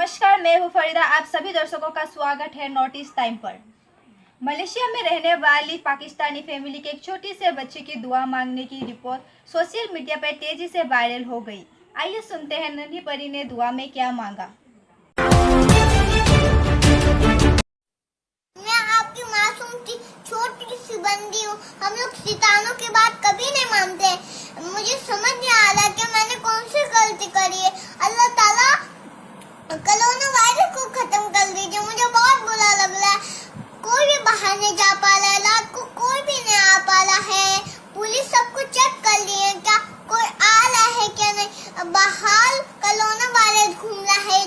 नमस्कार, मैं हूँ फरीदा। आप सभी दर्शकों का स्वागत है नोटिस टाइम पर। मलेशिया में रहने वाली पाकिस्तानी फैमिली के एक छोटी से बच्चे की दुआ मांगने की रिपोर्ट सोशल मीडिया पर तेजी से वायरल हो गई। आइए सुनते हैं नन्ही परी ने दुआ में क्या मांगा। मैं आपकी मासूम सी छोटी सी बंदी हूँ। हम लोग शैतानों की बात कभी नहीं मानते। मुझे समझ नहीं आ रहा कि मैंने कौन सी गलती करी है। अल्लाह ताला कोरोना वायरस को खत्म कर दीजिए। मुझे बहुत बुरा लग रहा है। कोई भी बाहर नहीं जा पा रहा है, रात को कोई भी नहीं आ पा रहा है। पुलिस सबको चेक कर ली है, क्या कोई आ रहा है क्या नहीं। बाहर कोरोना वायरस घूम रहा है,